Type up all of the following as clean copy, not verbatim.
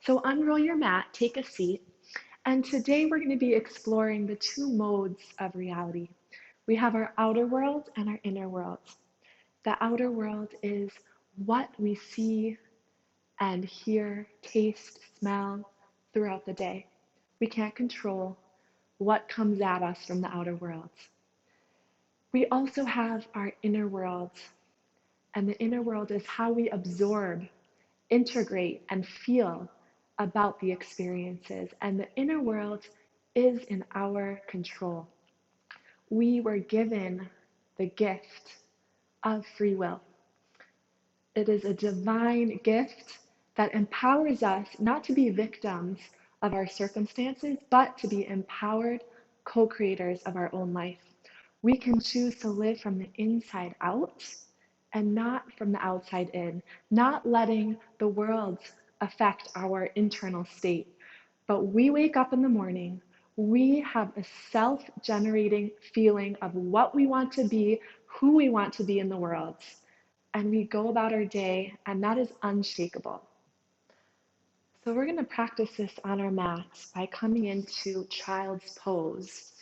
So unroll your mat, take a seat, and today we're going to be exploring the two modes of reality. We have our outer world and our inner world. The outer world is what we see and hear, taste, smell throughout the day. We can't control what comes at us from the outer world. We also have our inner world, and the inner world is how we absorb, integrate, and feel about the experiences. And the inner world is in our control. We were given the gift of free will. It is a divine gift that empowers us not to be victims of our circumstances, but to be empowered co-creators of our own life. We can choose to live from the inside out and not from the outside in, not letting the world affect our internal state. But we wake up in the morning, we have a self-generating feeling of what we want to be, who we want to be in the world. And we go about our day, and that is unshakable. So we're going to practice this on our mats by coming into child's pose.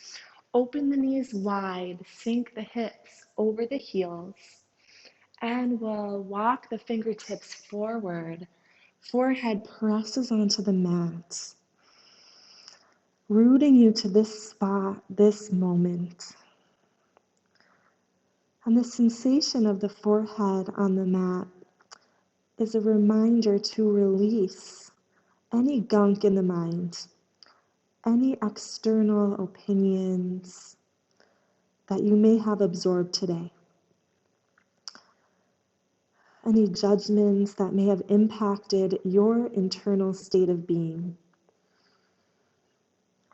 Open the knees wide, sink the hips over the heels, and we'll walk the fingertips forward. Forehead presses onto the mat, rooting you to this spot, this moment. And the sensation of the forehead on the mat is a reminder to release any gunk in the mind, any external opinions that you may have absorbed today, any judgments that may have impacted your internal state of being.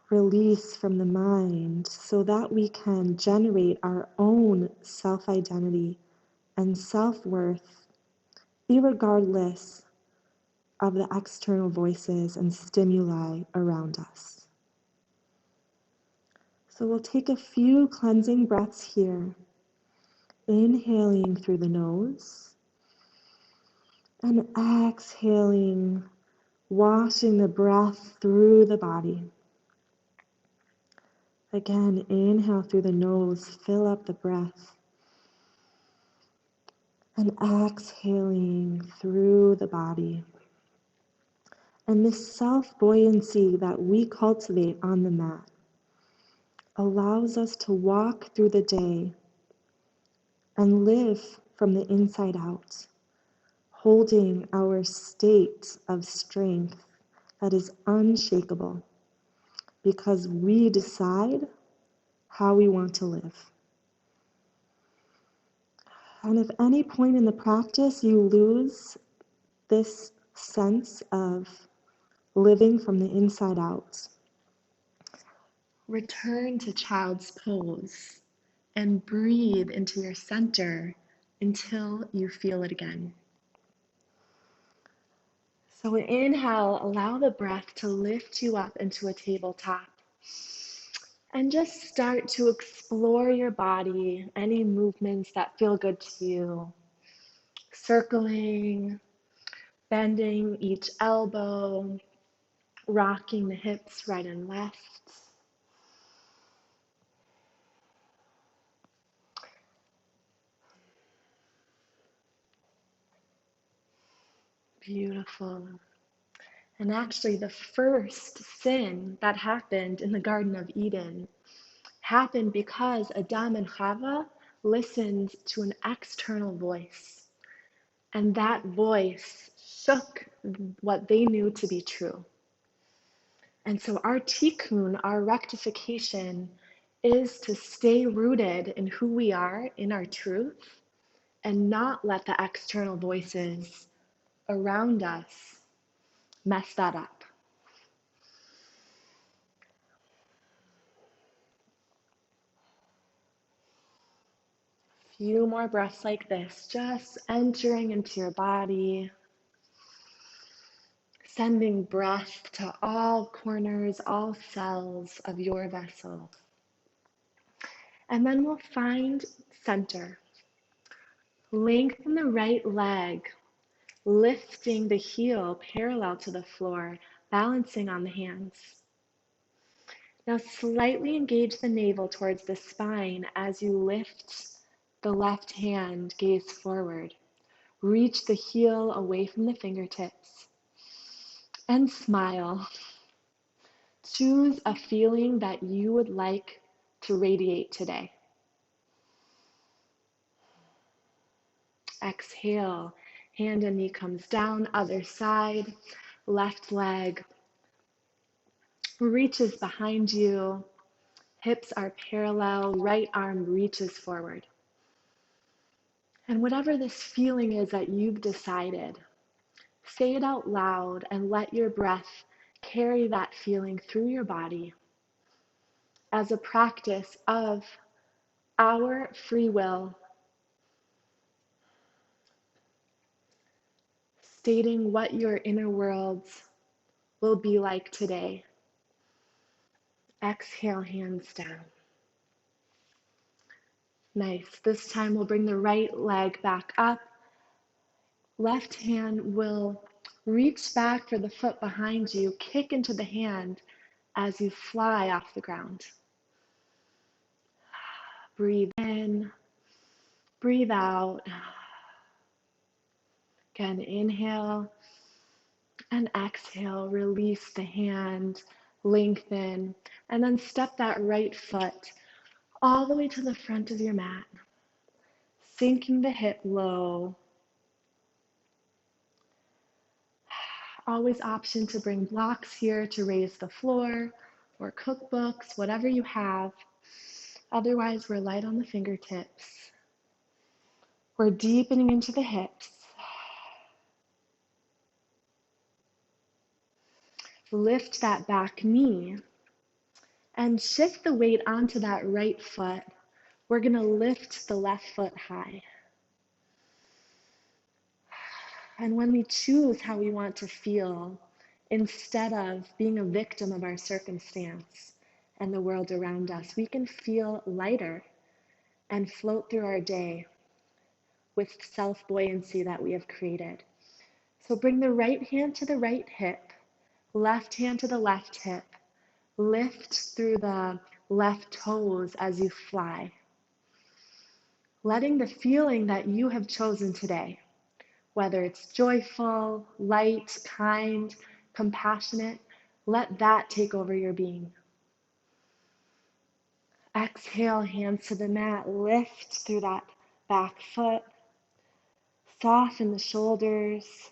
Release from the mind so that we can generate our own self-identity and self-worth, irregardless of the external voices and stimuli around us. So we'll take a few cleansing breaths here, inhaling through the nose and exhaling, washing the breath through the body. Again, inhale through the nose, fill up the breath, and exhaling through the body. And this self-buoyancy that we cultivate on the mat allows us to walk through the day and live from the inside out, holding our state of strength that is unshakable because we decide how we want to live. And if any point in the practice you lose this sense of living from the inside out, return to child's pose and breathe into your center until you feel it again. So inhale, allow the breath to lift you up into a tabletop. And just start to explore your body, any movements that feel good to you. Circling, bending each elbow, rocking the hips right and left. Beautiful. And actually, the first sin that happened in the Garden of Eden happened because Adam and Chava listened to an external voice. And that voice shook what they knew to be true. And so our tikkun, our rectification, is to stay rooted in who we are, in our truth, and not let the external voices around us mess that up. Few more breaths like this, just entering into your body, sending breath to all corners, all cells of your vessel. And then we'll find center. Lengthen the right leg lifting the heel parallel to the floor, balancing on the hands. Now slightly engage the navel towards the spine as you lift the left hand, gaze forward. Reach the heel away from the fingertips and smile. Choose a feeling that you would like to radiate today. Exhale, hand and knee comes down, other side, left leg reaches behind you, hips are parallel, right arm reaches forward. And whatever this feeling is that you've decided, say it out loud and let your breath carry that feeling through your body as a practice of our free will, stating what your inner worlds will be like today. Exhale, hands down. Nice. This time we'll bring the right leg back up. Left hand will reach back for the foot behind you, kick into the hand as you fly off the ground. Breathe in, breathe out. Again, inhale and exhale. Release the hand, lengthen, and then step that right foot all the way to the front of your mat, sinking the hip low. Always option to bring blocks here to raise the floor or cookbooks, whatever you have. Otherwise, we're light on the fingertips. We're deepening into the hips. Lift that back knee and shift the weight onto that right foot. We're going to lift the left foot high. And when we choose how we want to feel, instead of being a victim of our circumstance and the world around us, we can feel lighter and float through our day with self-buoyancy that we have created. So bring the right hand to the right hip, left hand to the left hip. Lift through the left toes as you fly. Letting the feeling that you have chosen today, whether it's joyful, light, kind, compassionate, let that take over your being. Exhale, hands to the mat, lift through that back foot, soften the shoulders,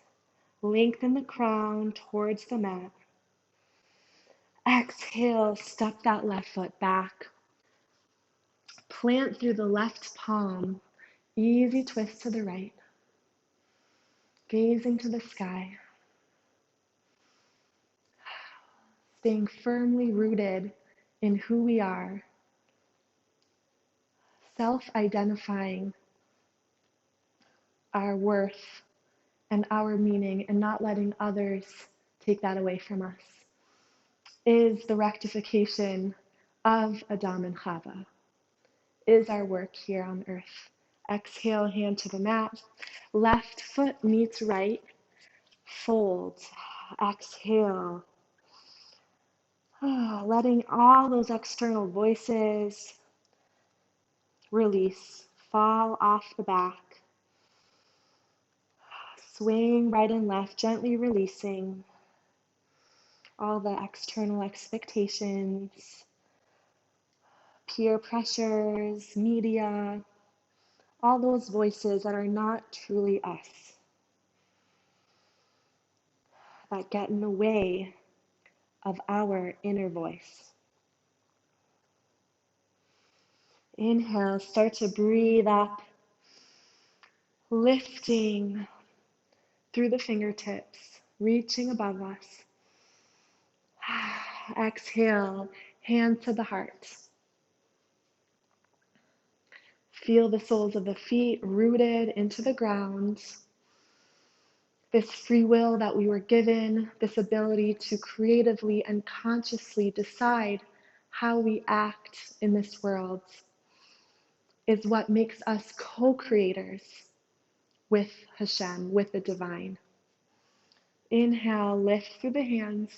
lengthen the crown towards the mat. Exhale, step that left foot back, plant through the left palm, easy twist to the right, gazing to the sky. Staying firmly rooted in who we are, self-identifying our worth and our meaning and not letting others take that away from us, is the rectification of Adam and Chava, is our work here on earth. Exhale, hand to the mat, left foot meets right, fold, exhale. Letting all those external voices release, fall off the back. Swaying right and left, gently releasing all the external expectations, peer pressures, media, all those voices that are not truly us, that get in the way of our inner voice. Inhale, start to breathe up, lifting through the fingertips, reaching above us. Exhale, hand to the heart. Feel the soles of the feet rooted into the ground. This free will that we were given, this ability to creatively and consciously decide how we act in this world, is what makes us co-creators with Hashem, with the divine. Inhale, lift through the hands.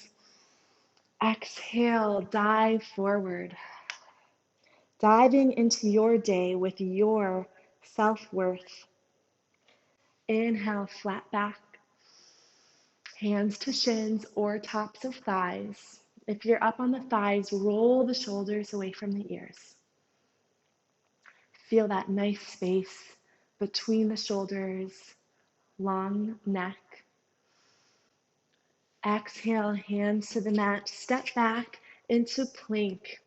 Exhale, dive forward. Diving into your day with your self-worth. Inhale, flat back. Hands to shins or tops of thighs. If you're up on the thighs, roll the shoulders away from the ears. Feel that nice space between the shoulders, long neck. Exhale, hands to the mat. Step back into plank.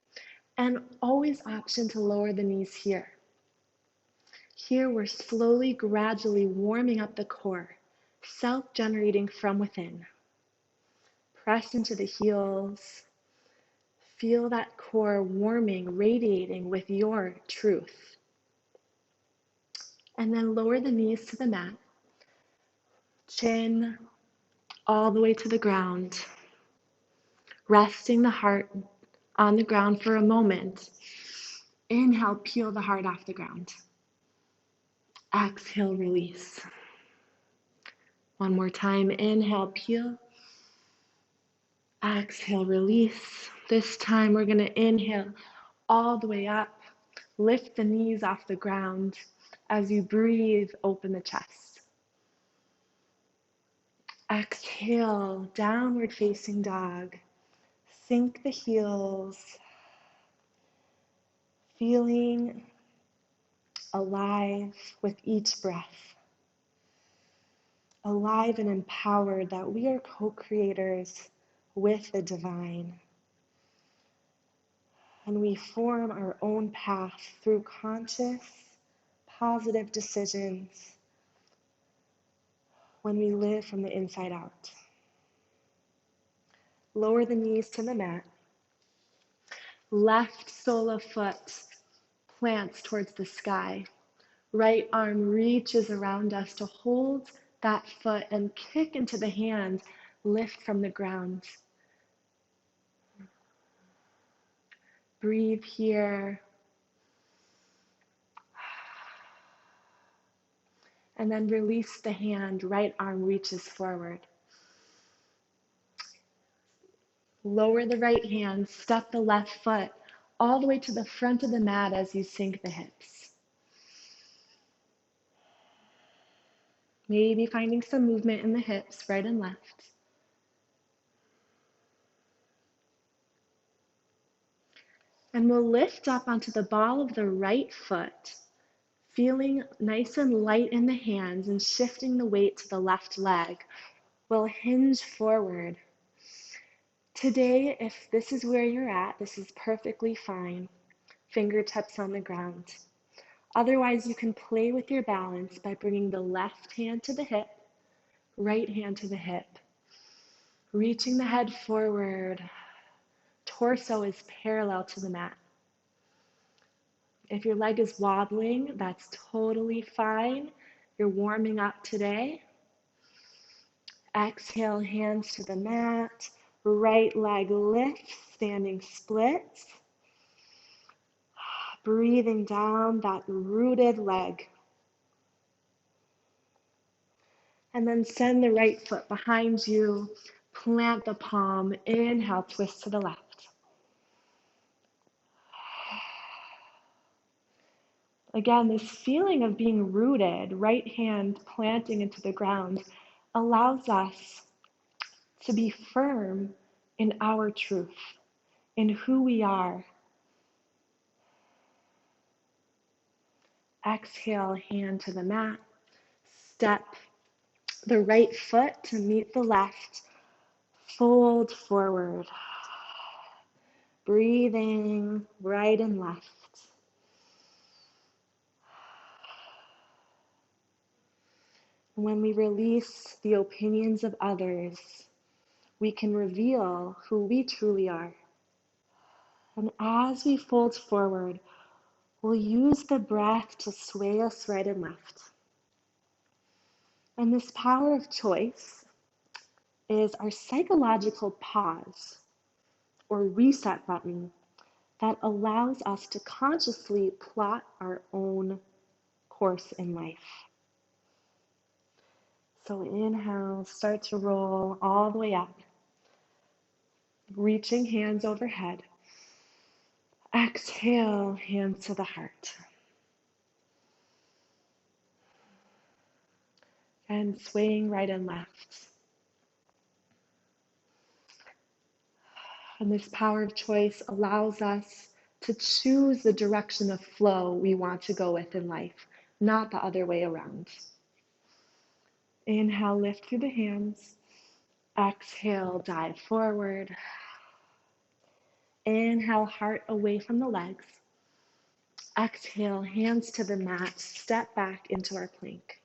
And always option to lower the knees here. Here we're slowly, gradually warming up the core, self-generating from within. Press into the heels. Feel that core warming, radiating with your truth. And then lower the knees to the mat. Chin all the way to the ground. Resting the heart on the ground for a moment. Inhale, peel the heart off the ground. Exhale, release. One more time. Inhale, peel. Exhale, release. This time we're going to inhale all the way up. Lift the knees off the ground. As you breathe, open the chest. Exhale, downward facing dog. Sink the heels. Feeling alive with each breath. Alive and empowered that we are co-creators with the divine. And we form our own path through conscious, positive decisions when we live from the inside out. Lower the knees to the mat. Left sole of foot plants towards the sky. Right arm reaches around us to hold that foot and kick into the hand, lift from the ground. Breathe here. And then release the hand, right arm reaches forward. Lower the right hand, step the left foot all the way to the front of the mat as you sink the hips. Maybe finding some movement in the hips, right and left. And we'll lift up onto the ball of the right foot, feeling nice and light in the hands and shifting the weight to the left leg. We'll hinge forward. Today, if this is where you're at, this is perfectly fine. Fingertips on the ground. Otherwise, you can play with your balance by bringing the left hand to the hip, right hand to the hip. Reaching the head forward. Torso is parallel to the mat. If your leg is wobbling, that's totally fine. You're warming up today. Exhale, hands to the mat. Right leg lifts, standing splits. Breathing down that rooted leg. And then send the right foot behind you. Plant the palm. Inhale, twist to the left. Again, this feeling of being rooted, right hand planting into the ground, allows us to be firm in our truth, in who we are. Exhale, hand to the mat. Step the right foot to meet the left. Fold forward. Breathing right and left. When we release the opinions of others, we can reveal who we truly are. And as we fold forward, we'll use the breath to sway us right and left. And this power of choice is our psychological pause or reset button that allows us to consciously plot our own course in life. So inhale, start to roll all the way up, reaching hands overhead. Exhale, hands to the heart. And swaying right and left. And this power of choice allows us to choose the direction of flow we want to go with in life, not the other way around. Inhale, lift through the hands. Exhale, dive forward. Inhale, heart away from the legs. Exhale, hands to the mat, step back into our plank.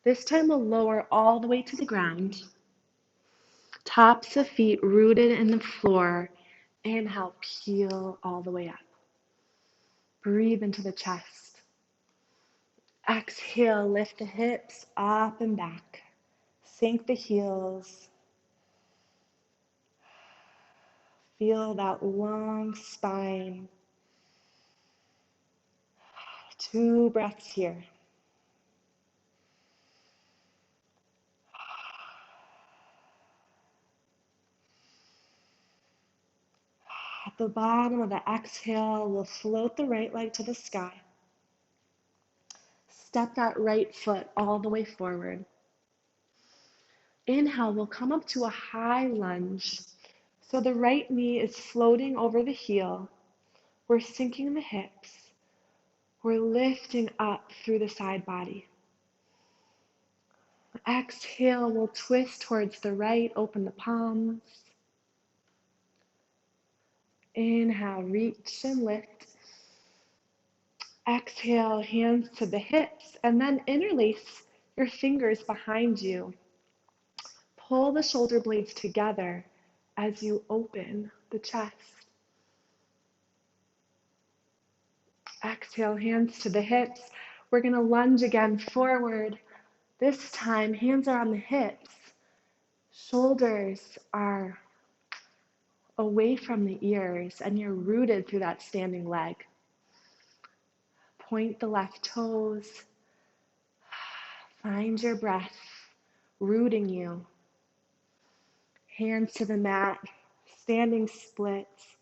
This time we'll lower all the way to the ground. Tops of feet rooted in the floor. Inhale, peel all the way up. Breathe into the chest. Exhale, lift the hips up and back. Sink the heels. Feel that long spine. 2 breaths here. At the bottom of the exhale, we'll float the right leg to the sky. Step that right foot all the way forward. Inhale, we'll come up to a high lunge. So the right knee is floating over the heel. We're sinking the hips. We're lifting up through the side body. Exhale, we'll twist towards the right, open the palms. Inhale, reach and lift. Exhale, hands to the hips, and then interlace your fingers behind you. Pull the shoulder blades together as you open the chest. Exhale, hands to the hips. We're going to lunge again forward. This time, hands are on the hips. Shoulders are away from the ears, and you're rooted through that standing leg. Point the left toes. Find your breath rooting you. Hands to the mat, standing splits.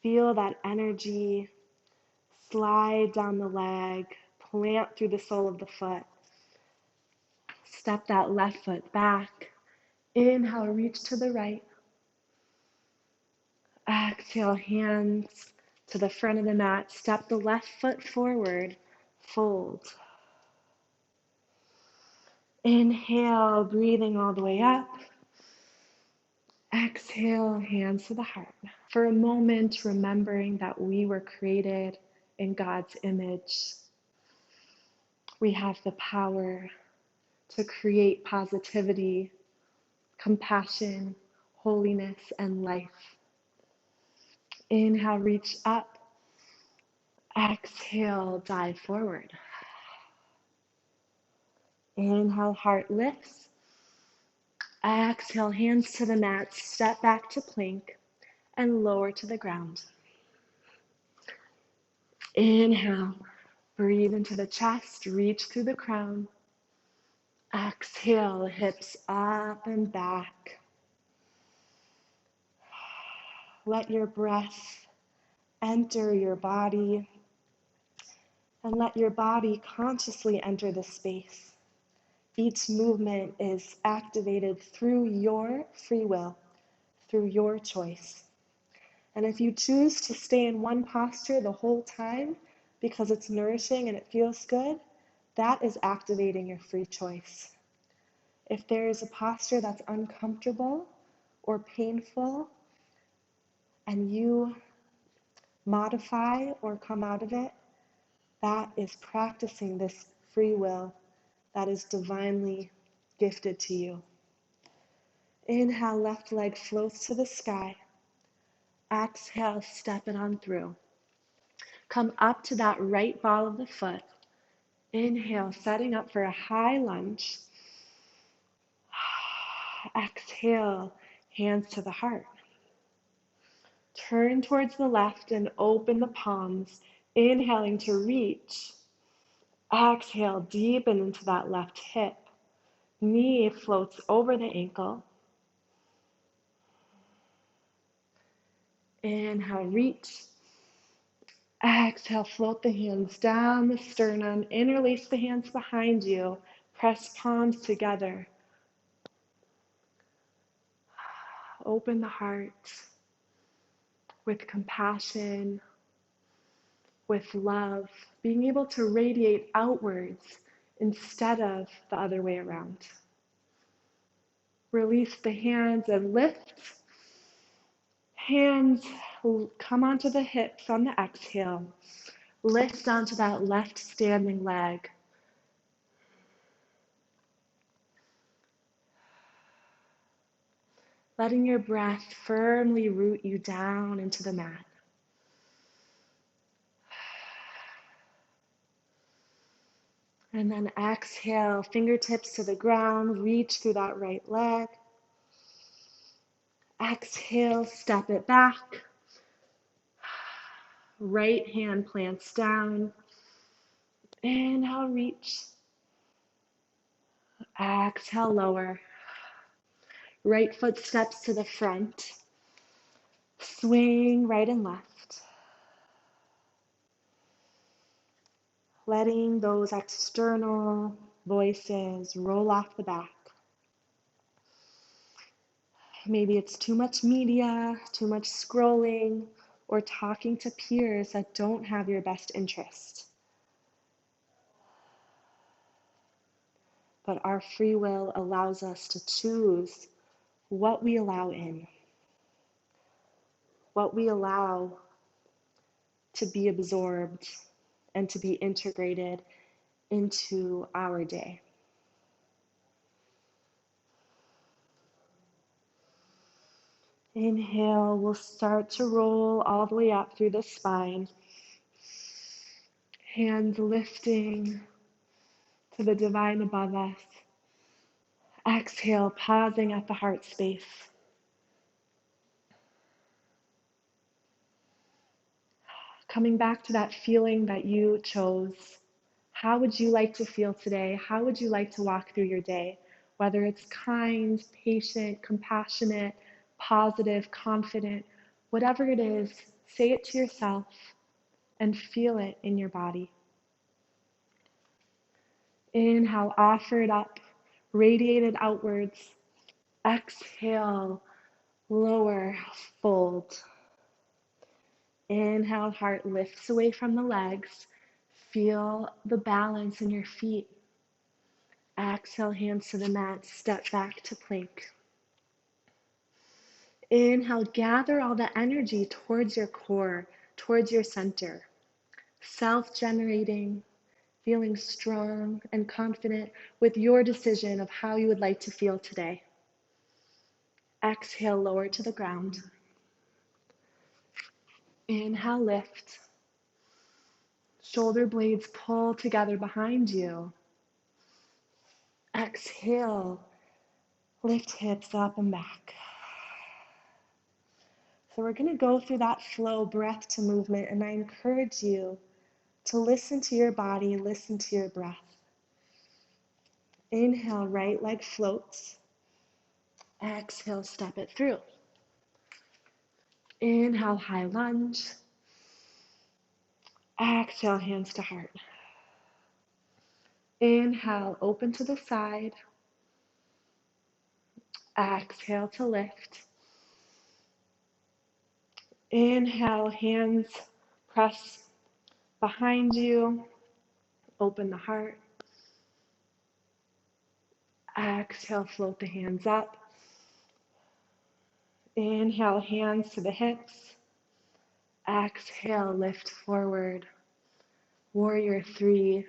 Feel that energy slide down the leg, plant through the sole of the foot. Step that left foot back. Inhale, reach to the right. Exhale, hands to the front of the mat. Step the left foot forward. Fold. Inhale, breathing all the way up. Exhale, hands to the heart. For a moment, remembering that we were created in God's image. We have the power to create positivity, compassion, holiness, and life. Inhale, reach up. Exhale, dive forward. Inhale, heart lifts. Exhale, hands to the mat, step back to plank, and lower to the ground. Inhale, breathe into the chest, reach through the crown. Exhale, hips up and back. Let your breath enter your body, and let your body consciously enter the space. Each movement is activated through your free will, through your choice. And if you choose to stay in one posture the whole time because it's nourishing and it feels good, that is activating your free choice. If there is a posture that's uncomfortable or painful and you modify or come out of it, that is practicing this free will that is divinely gifted to you. Inhale, left leg floats to the sky. Exhale, step it on through. Come up to that right ball of the foot. Inhale, setting up for a high lunge. Exhale, hands to the heart. Turn towards the left and open the palms, inhaling to reach. Exhale, deepen into that left hip. Knee floats over the ankle. Inhale, reach. Exhale, float the hands down the sternum. Interlace the hands behind you. Press palms together. Open the heart with compassion, with love, being able to radiate outwards instead of the other way around. Release the hands and lift. Hands come onto the hips on the exhale. Lift onto that left standing leg. Letting your breath firmly root you down into the mat. And then exhale, fingertips to the ground, reach through that right leg. Exhale, step it back. Right hand plants down. Inhale, reach. Exhale, lower. Right foot steps to the front. Swing right and left. Letting those external voices roll off the back. Maybe it's too much media, too much scrolling, or talking to peers that don't have your best interest. But our free will allows us to choose what we allow in, what we allow to be absorbed and to be integrated into our day. Inhale, we'll start to roll all the way up through the spine. Hands lifting to the divine above us. Exhale, pausing at the heart space. Coming back to that feeling that you chose. How would you like to feel today? How would you like to walk through your day? Whether it's kind, patient, compassionate, positive, confident, whatever it is, say it to yourself and feel it in your body. Inhale, offer it up, radiate it outwards. Exhale, lower, fold. Inhale, heart lifts away from the legs. Feel the balance in your feet. Exhale, hands to the mat, step back to plank. Inhale, gather all the energy towards your core, towards your center. Self-generating, feeling strong and confident with your decision of how you would like to feel today. Exhale, lower to the ground. Inhale, lift. Shoulder blades pull together behind you. Exhale, lift hips up and back. So we're going to go through that flow, breath to movement, and I encourage you to listen to your body, listen to your breath. Inhale, right leg floats. Exhale, step it through. Inhale, high lunge. Exhale, hands to heart. Inhale, open to the side. Exhale to lift. Inhale, hands press behind you. Open the heart. Exhale, float the hands up. Inhale, hands to the hips. Exhale, lift forward. Warrior 3.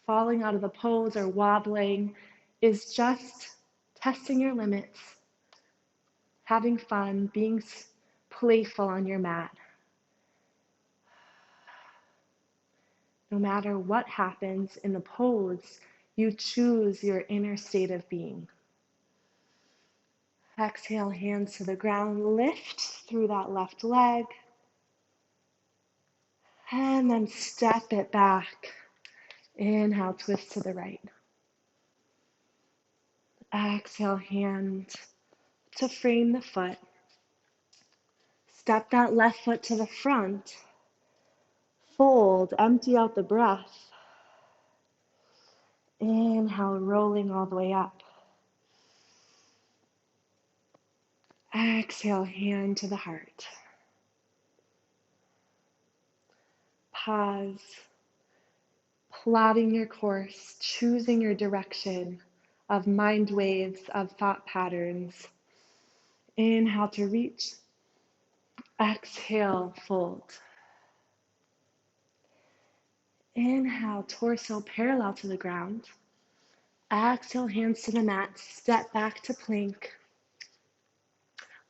Falling out of the pose or wobbling is just testing your limits, having fun, being playful on your mat. No matter what happens in the pose, you choose your inner state of being. Exhale, hands to the ground, lift through that left leg. And then step it back. Inhale, twist to the right. Exhale, hand to frame the foot. Step that left foot to the front. Fold, empty out the breath. Inhale, rolling all the way up. Exhale, hand to the heart. Pause, plotting your course, choosing your direction of mind waves, of thought patterns. Inhale to reach. Exhale, fold. Inhale, torso parallel to the ground. Exhale, hands to the mat. Step back to plank.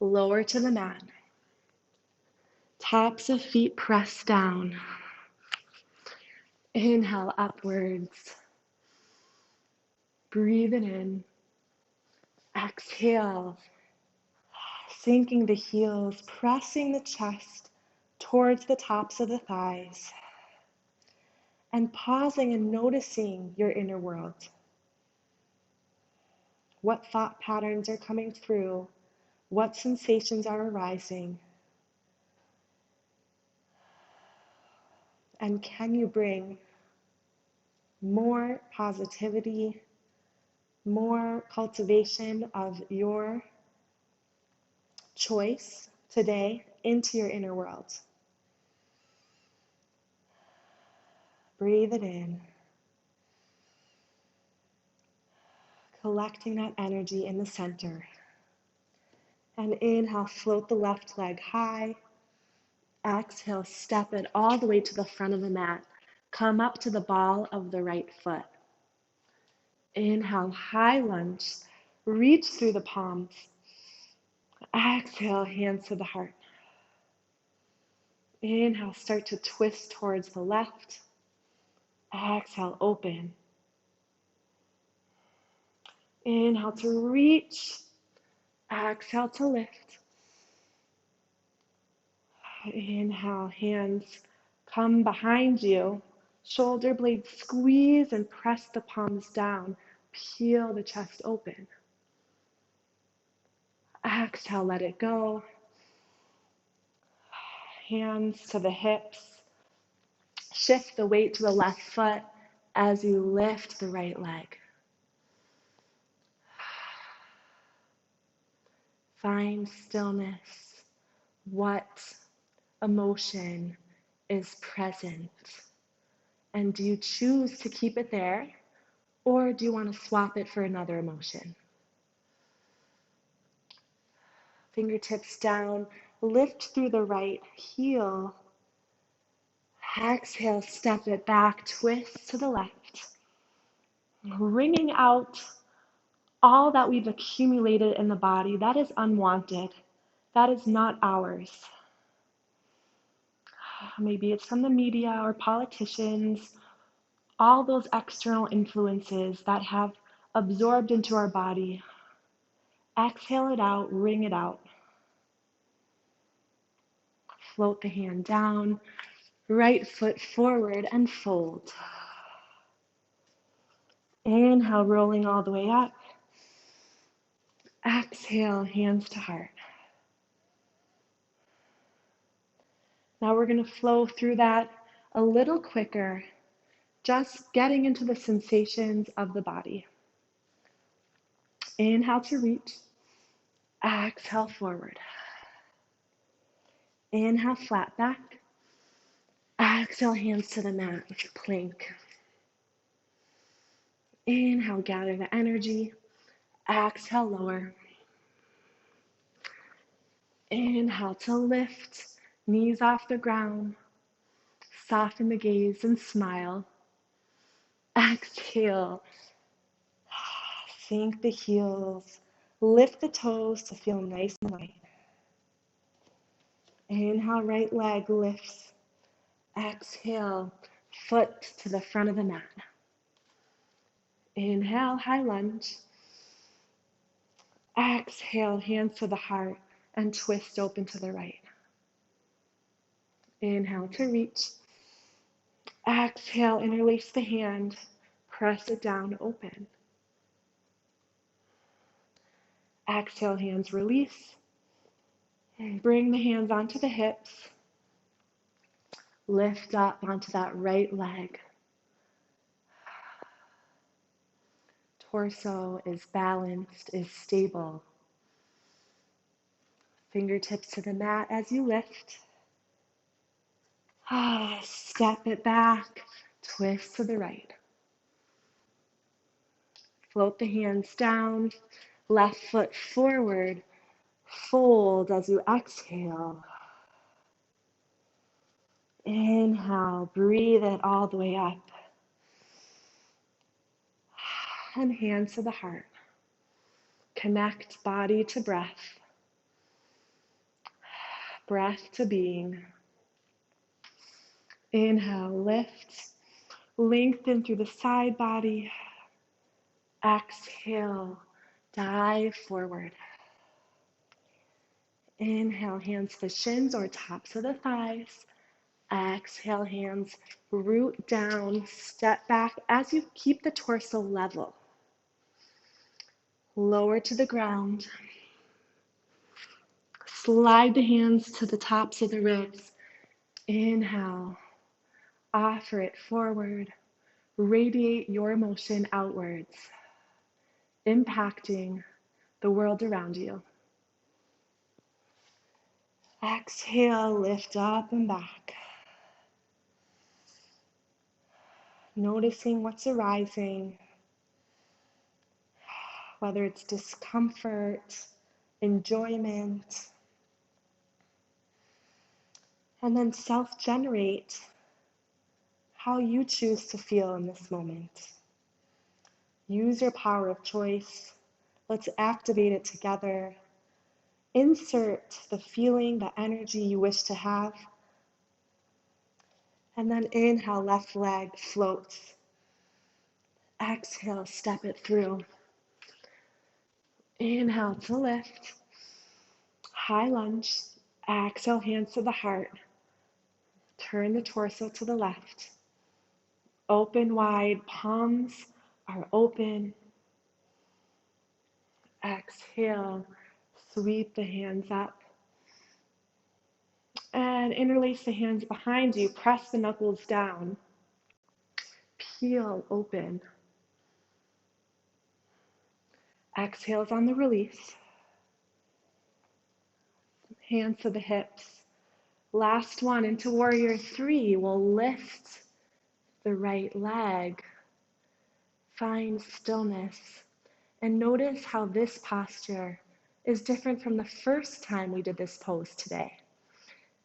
Lower to the mat. Tops of feet press down. Inhale, upwards. Breathe it in. Exhale, sinking the heels, pressing the chest towards the tops of the thighs. And pausing and noticing your inner world. What thought patterns are coming through? What sensations are arising? And can you bring more positivity, more cultivation of your choice today into your inner world? Breathe it in. Collecting that energy in the center. And inhale, float the left leg high. Exhale, step it all the way to the front of the mat. Come up to the ball of the right foot. Inhale, high lunge. Reach through the palms. Exhale, hands to the heart. Inhale, start to twist towards the left. Exhale, open. Inhale to reach. Exhale to lift. Inhale, hands come behind you. Shoulder blades squeeze and press the palms down. Peel the chest open. Exhale, let it go. Hands to the hips. Shift the weight to the left foot as you lift the right leg. Find stillness. What emotion is present? And do you choose to keep it there, or do you want to swap it for another emotion? Fingertips down, lift through the right heel. Exhale, step it back, twist to the left. Wringing out all that we've accumulated in the body that is unwanted, that is not ours. Maybe it's from the media or politicians, all those external influences that have absorbed into our body. Exhale it out, wring it out. Float the hand down, right foot forward and fold. Inhale, rolling all the way up. Exhale, hands to heart. Now we're going to flow through that a little quicker, just getting into the sensations of the body. Inhale to reach. Exhale, forward. Inhale, flat back. Exhale, hands to the mat, plank. Inhale, gather the energy. Exhale, lower. Inhale to lift, knees off the ground. Soften the gaze and smile. Exhale, sink the heels. Lift the toes to feel nice and light. Inhale, right leg lifts. Exhale, foot to the front of the mat. Inhale, high lunge. Exhale, hands to the heart and twist open to the right. Inhale to reach. Exhale, interlace the hand, press it down, open. Exhale, hands release. Bring the hands onto the hips. Lift up onto that right leg. Torso is balanced, is stable. Fingertips to the mat as you lift. Step it back, twist to the right. Float the hands down, left foot forward, fold as you exhale. Inhale, breathe it all the way up. And hands to the heart. Connect body to breath, breath to being. Inhale, lift, lengthen through the side body. Exhale, dive forward. Inhale, hands to the shins or tops of the thighs. Exhale, hands root down, step back as you keep the torso level. Lower to the ground. Slide the hands to the tops of the ribs. Inhale, offer it forward. Radiate your emotion outwards, impacting the world around you. Exhale, lift up and back. Noticing what's arising, whether it's discomfort, enjoyment, and then self-generate how you choose to feel in this moment. Use your power of choice. Let's activate it together. Insert the feeling, the energy you wish to have. And then inhale, left leg floats. Exhale, step it through. Inhale to lift. High lunge. Exhale, hands to the heart. Turn the torso to the left. Open wide, palms are open. Exhale, sweep the hands up. And interlace the hands behind you. Press the knuckles down. Peel open. Exhales on the release. Hands to the hips. Last one, into warrior three. We'll lift the right leg. Find stillness. And notice how this posture is different from the first time we did this pose today.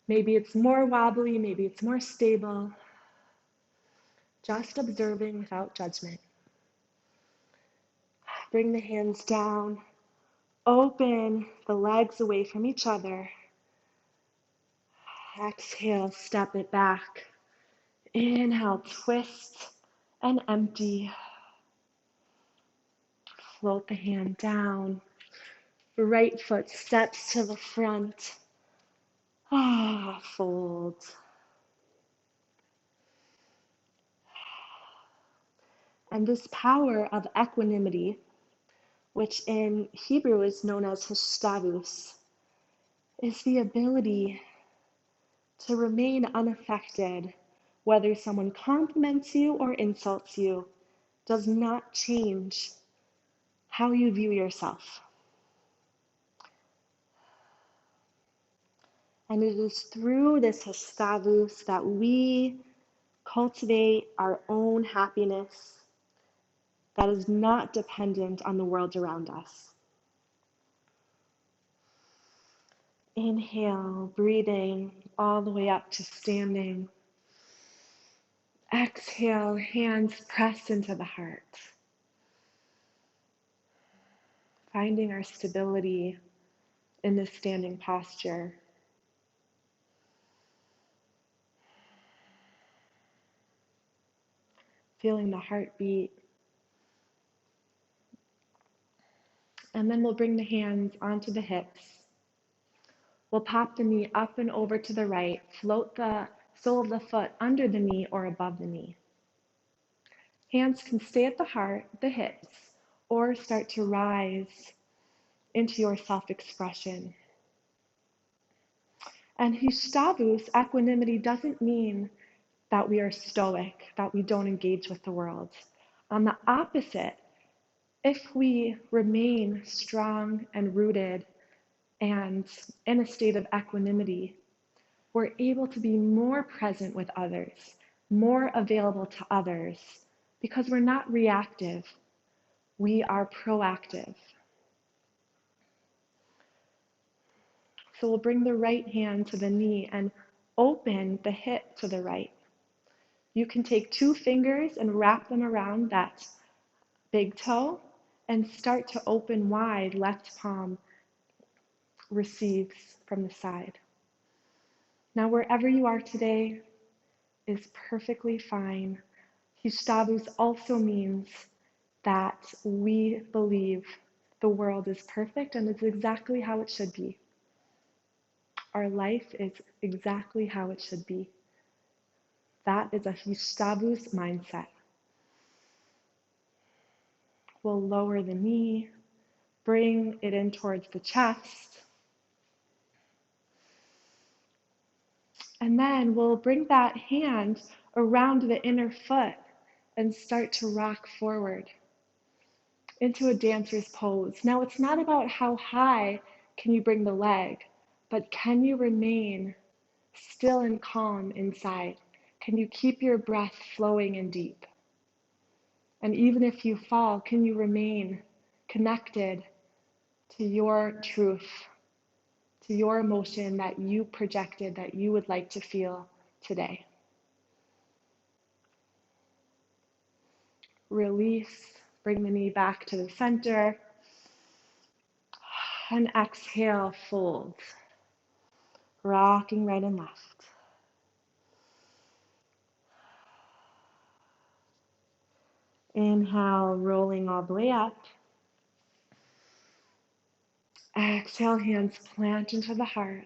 Maybe it's more wobbly, maybe it's more stable. Just observing without judgment. Bring the hands down. Open the legs away from each other. Exhale, step it back. Inhale, twist and empty. Float the hand down. Right foot steps to the front. Fold. And this power of equanimity, which in Hebrew is known as hishtadlus, is the ability to remain unaffected, whether someone compliments you or insults you, does not change how you view yourself. And it is through this hishtadlus that we cultivate our own happiness that is not dependent on the world around us. Inhale, breathing all the way up to standing. Exhale, hands press into the heart. Finding our stability in this standing posture. Feeling the heartbeat. And then we'll bring the hands onto the hips. We'll pop the knee up and over to the right. Float the sole of the foot under the knee or above the knee. Hands can stay at the heart, the hips, or start to rise into your self-expression. And Hishtavus, equanimity, doesn't mean that we are stoic, that we don't engage with the world. On the opposite, if we remain strong and rooted and in a state of equanimity, we're able to be more present with others, more available to others, because we're not reactive, we are proactive. So we'll bring the right hand to the knee and open the hip to the right. You can take 2 fingers and wrap them around that big toe and start to open wide. Left palm receives from the side. Now, wherever you are today is perfectly fine. Hishtavus also means that we believe the world is perfect and it's exactly how it should be. Our life is exactly how it should be. That is a Hishtavus mindset. We'll lower the knee, bring it in towards the chest, and then we'll bring that hand around the inner foot and start to rock forward into a dancer's pose. Now, it's not about how high can you bring the leg, but can you remain still and calm inside? Can you keep your breath flowing and deep? And even if you fall, can you remain connected to your truth, to your emotion that you projected that you would like to feel today? Release, bring the knee back to the center, and exhale, fold, rocking right and left. Inhale, rolling all the way up. Exhale, hands plant into the heart.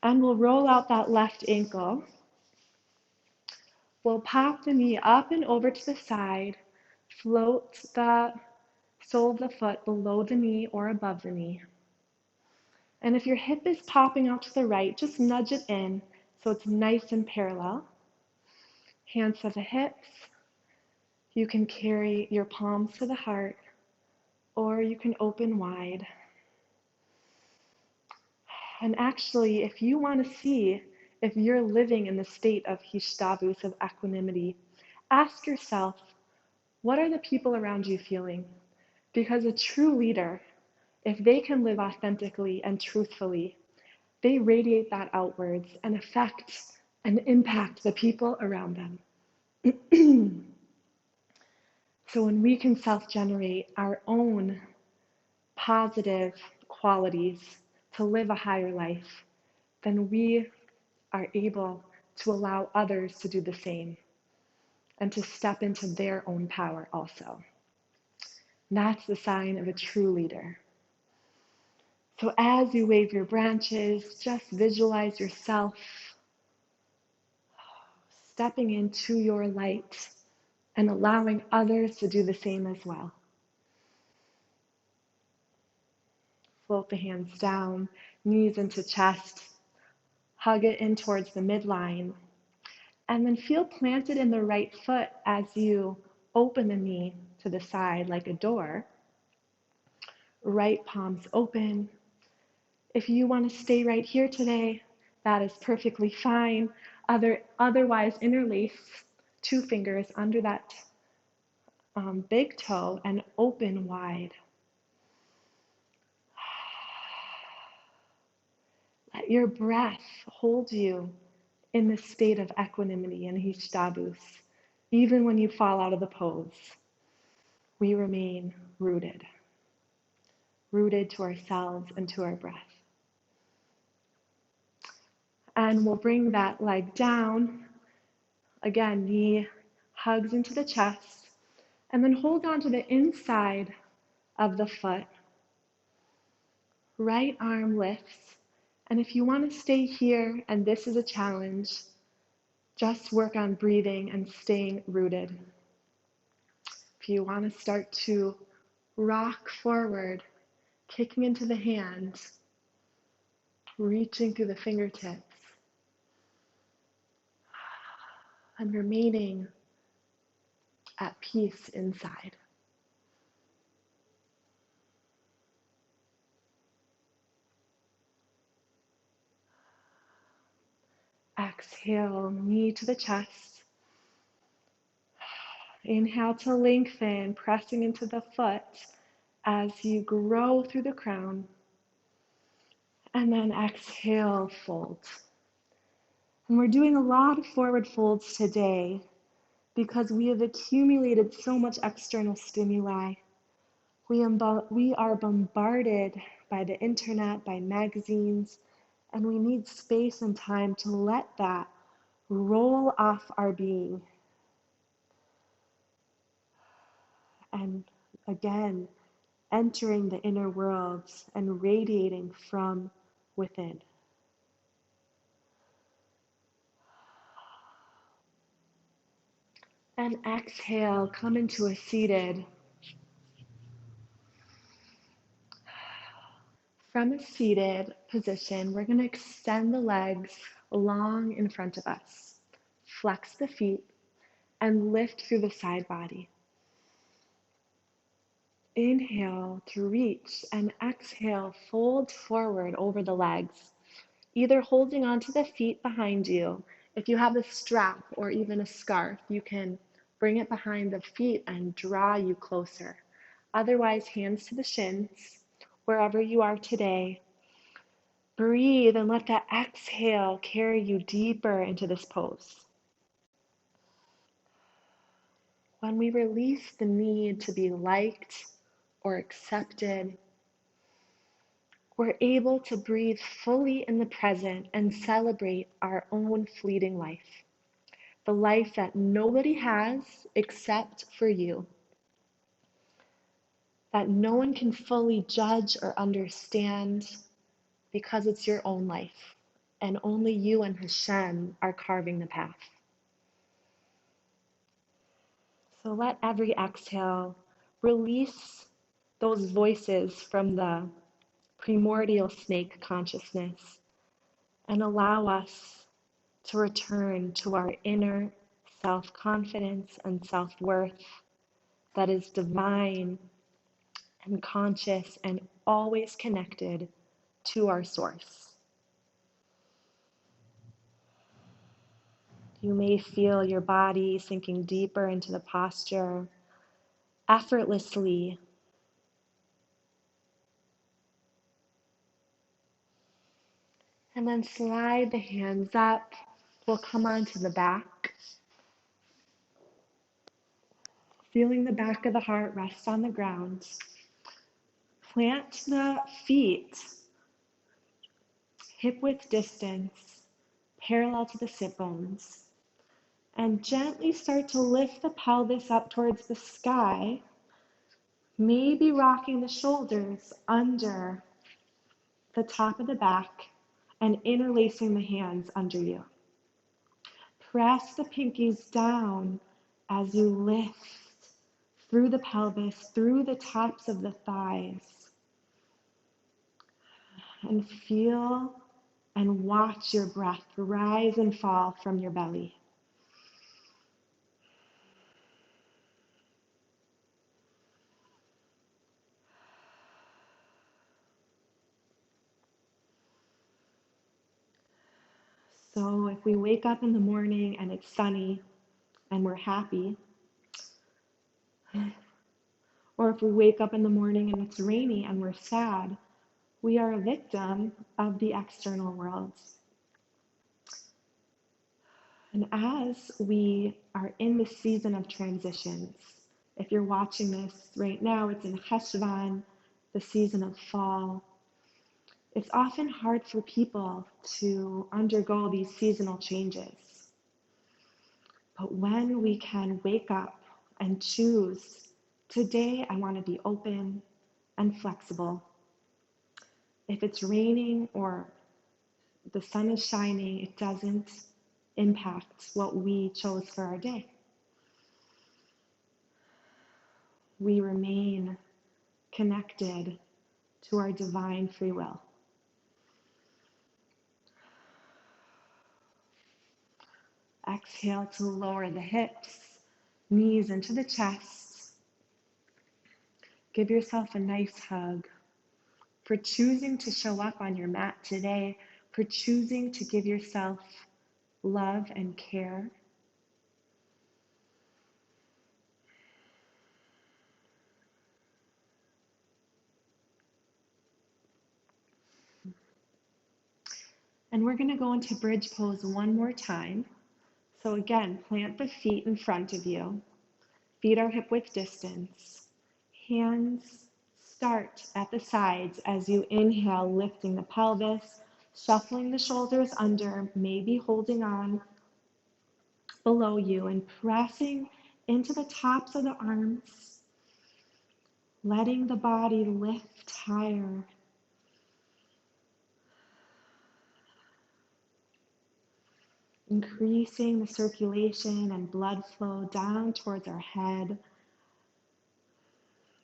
And we'll roll out that left ankle. We'll pop the knee up and over to the side. Float the sole of the foot below the knee or above the knee. And if your hip is popping out to the right, just nudge it in so it's nice and parallel. Hands to the hips. You can carry your palms to the heart, or you can open wide. And actually, if you want to see if you're living in the state of Hishtavus, of equanimity, ask yourself, what are the people around you feeling? Because a true leader, if they can live authentically and truthfully, they radiate that outwards and affect and impact the people around them. So when we can self-generate our own positive qualities to live a higher life, then we are able to allow others to do the same and to step into their own power also. That's the sign of a true leader. So as you wave your branches, just visualize yourself stepping into your light and allowing others to do the same as well. Float the hands down, knees into chest, hug it in towards the midline, and then feel planted in the right foot as you open the knee to the side like a door. Right palms open. If you want to stay right here today, that is perfectly fine. Otherwise, interlace 2 fingers under that big toe and open wide. Let your breath hold you in this state of equanimity and Hishtavus. Even when you fall out of the pose, we remain rooted to ourselves and to our breath. And we'll bring that leg down. Again, knee hugs into the chest. And then hold on to the inside of the foot Right arm lifts. And if you want to stay here, and this is a challenge, just work on breathing and staying rooted. If you want to start to rock forward, kicking into the hands, reaching through the fingertips, and remaining at peace inside. Exhale, knee to the chest. Inhale to lengthen, pressing into the foot as you grow through the crown. And then exhale, fold. And we're doing a lot of forward folds today because we have accumulated so much external stimuli. We are bombarded by the internet, by magazines, and we need space and time to let that roll off our being. And again, entering the inner worlds and radiating from within. And exhale, come into a seated. From a seated position, we're going to extend the legs long in front of us. Flex the feet and lift through the side body. Inhale to reach and exhale, fold forward over the legs, either holding onto the feet behind you. If you have a strap or even a scarf, you can bring it behind the feet and draw you closer. Otherwise, hands to the shins, wherever you are today. Breathe and let that exhale carry you deeper into this pose. When we release the need to be liked or accepted, we're able to breathe fully in the present and celebrate our own fleeting life. The life that nobody has except for you. That no one can fully judge or understand because it's your own life. And only you and Hashem are carving the path. So let every exhale release those voices from the primordial snake consciousness and allow us to return to our inner self-confidence and self-worth that is divine and conscious and always connected to our source. You may feel your body sinking deeper into the posture effortlessly. And then slide the hands up. We'll come onto the back. Feeling the back of the heart rest on the ground. Plant the feet hip-width distance, parallel to the sit bones. And gently start to lift the pelvis up towards the sky. Maybe rocking the shoulders under the top of the back and interlacing the hands under you. Press the pinkies down as you lift through the pelvis, through the tops of the thighs. And feel and watch your breath rise and fall from your belly. So if we wake up in the morning and it's sunny and we're happy, or if we wake up in the morning and it's rainy and we're sad, we are a victim of the external world. And as we are in the season of transitions, if you're watching this right now, it's in Cheshvan, the season of fall. It's often hard for people to undergo these seasonal changes. But when we can wake up and choose, today I want to be open and flexible. If it's raining or the sun is shining, it doesn't impact what we chose for our day. We remain connected to our divine free will. Exhale to lower the hips, knees into the chest. Give yourself a nice hug for choosing to show up on your mat today, for choosing to give yourself love and care. And we're going to go into bridge pose one more time. So again, plant the feet in front of you. Feet are hip width distance. Hands start at the sides as you inhale, lifting the pelvis, shuffling the shoulders under, maybe holding on below you and pressing into the tops of the arms, letting the body lift higher. Increasing the circulation and blood flow down towards our head,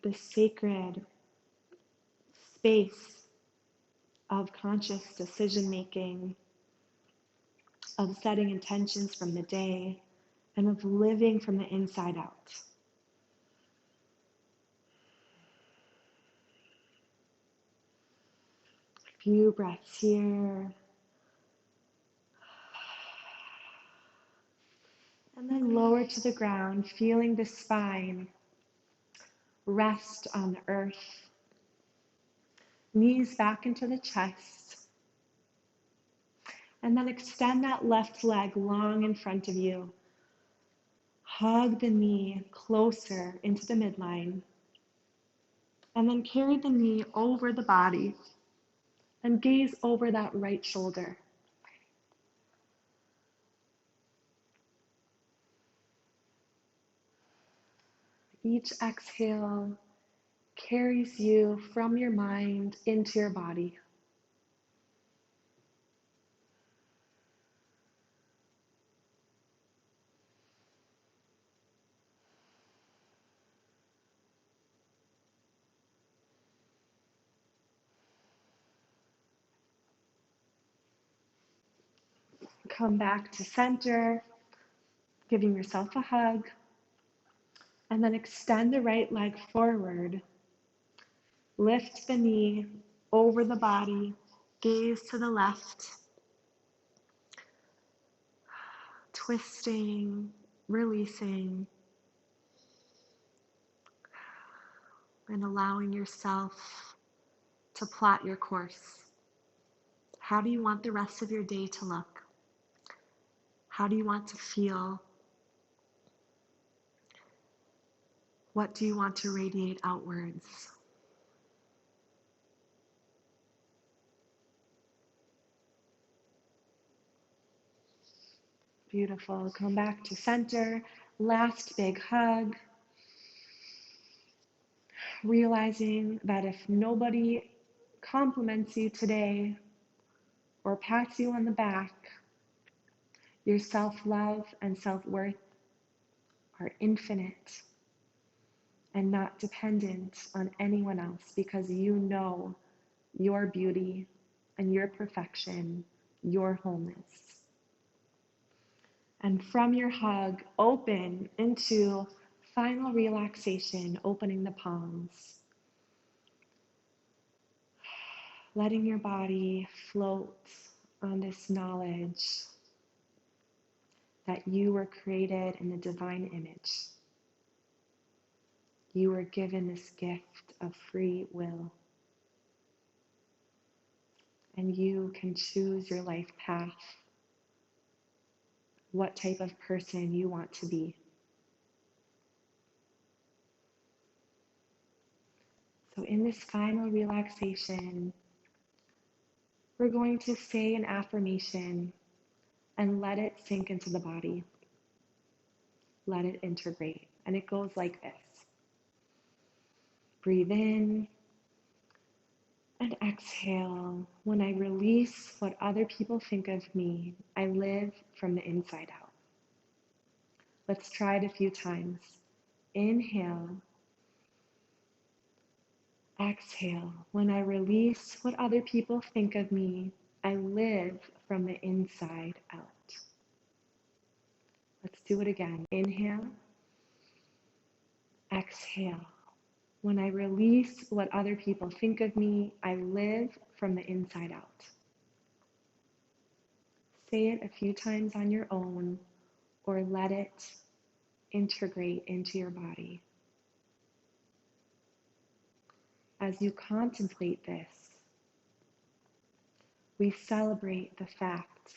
the sacred space of conscious decision making, of setting intentions from the day, and of living from the inside out. A few breaths here. And then lower to the ground, feeling the spine rest on the earth. Knees back into the chest. And then extend that left leg long in front of you. Hug the knee closer into the midline. And then carry the knee over the body and gaze over that right shoulder. Each exhale carries you from your mind into your body. Come back to center, giving yourself a hug, and then extend the right leg forward. Lift the knee over the body, gaze to the left, twisting, releasing, and allowing yourself to plot your course. How do you want the rest of your day to look? How do you want to feel? What do you want to radiate outwards? Beautiful. Come back to center. Last big hug. Realizing that if nobody compliments you today or pats you on the back, your self-love and self-worth are infinite and not dependent on anyone else, because you know your beauty and your perfection, your wholeness. And from your hug, open into final relaxation, opening the palms. Letting your body float on this knowledge that you were created in the divine image. You were given this gift of free will. And you can choose your life path, what type of person you want to be. So in this final relaxation, we're going to say an affirmation and let it sink into the body. Let it integrate. And it goes like this. Breathe in And exhale. When I release what other people think of me, I live from the inside out. Let's try it a few times. Inhale. Exhale. When I release what other people think of me, I live from the inside out. Let's do it again. Inhale. Exhale. When I release what other people think of me, I live from the inside out. Say it a few times on your own, or let it integrate into your body. As you contemplate this, we celebrate the fact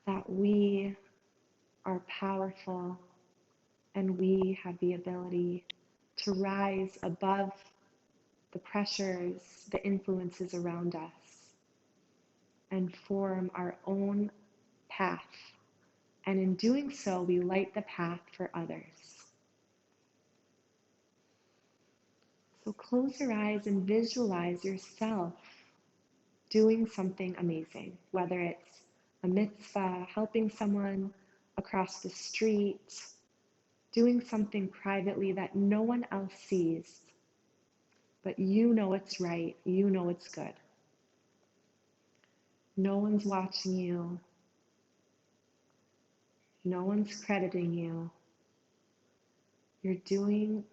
that we are powerful and we have the ability to rise above the pressures, the influences around us, and form our own path. And in doing so, we light the path for others. So close your eyes and visualize yourself doing something amazing, whether it's a mitzvah, helping someone across the street, doing something privately that no one else sees, but you know it's right, you know it's good. No one's watching you. No one's crediting you. You're doing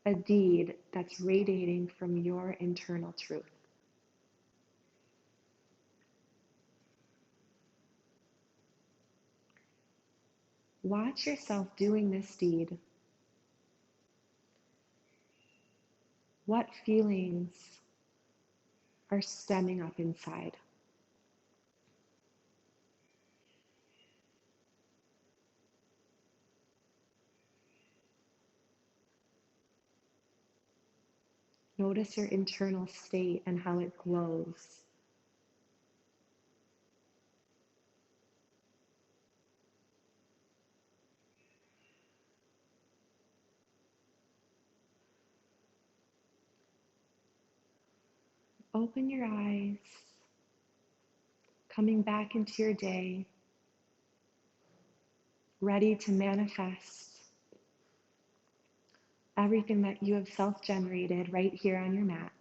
a deed that's radiating from your internal truth. Watch yourself doing this deed. What feelings are stemming up inside? Notice your internal state and how it glows. Open your eyes, coming back into your day, ready to manifest everything that you have self-generated right here on your mat.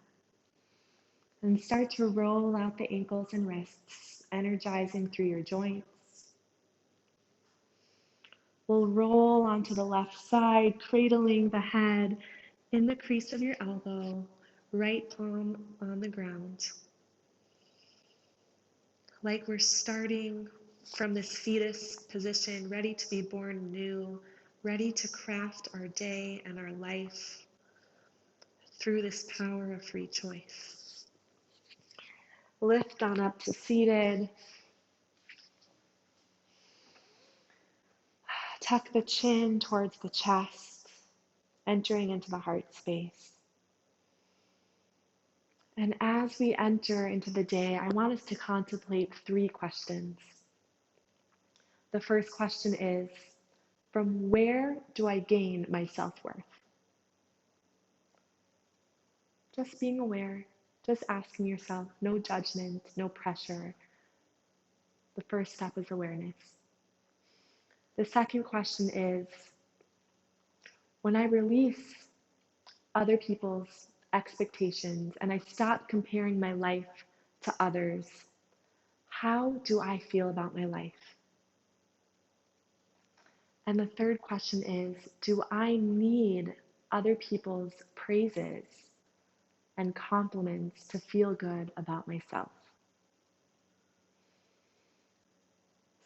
And start to roll out the ankles and wrists, energizing through your joints. We'll roll onto the left side, cradling the head in the crease of your elbow, right palm on the ground. Like we're starting from this fetus position, ready to be born new, ready to craft our day and our life through this power of free choice. Lift on up to seated. Tuck the chin towards the chest, entering into the heart space. And as we enter into the day, I want us to contemplate 3 questions. The first question is, from where do I gain my self-worth? Just being aware, just asking yourself, no judgment, no pressure. The first step is awareness. The second question is, when I release other people's expectations and I stop comparing my life to others, how do I feel about my life? And the third question is, do I need other people's praises and compliments to feel good about myself?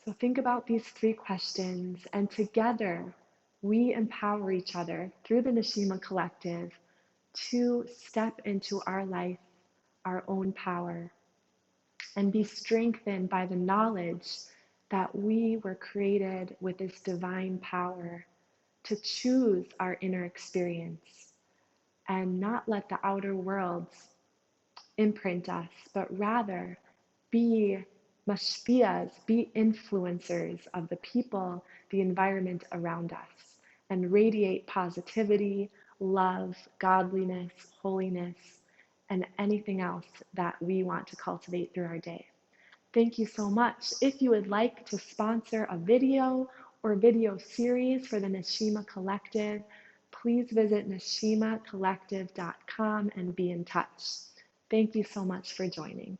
So think about these 3 questions, and together we empower each other through the Nishima Collective to step into our life, our own power, and be strengthened by the knowledge that we were created with this divine power to choose our inner experience and not let the outer world imprint us, but rather be mashpiyas, be influencers of the people, the environment around us, and radiate positivity, love, godliness, holiness, and anything else that we want to cultivate through our day. Thank you so much. If you would like to sponsor a video or video series for the Neshima Collective, please visit neshimacollective.com and be in touch. Thank you so much for joining.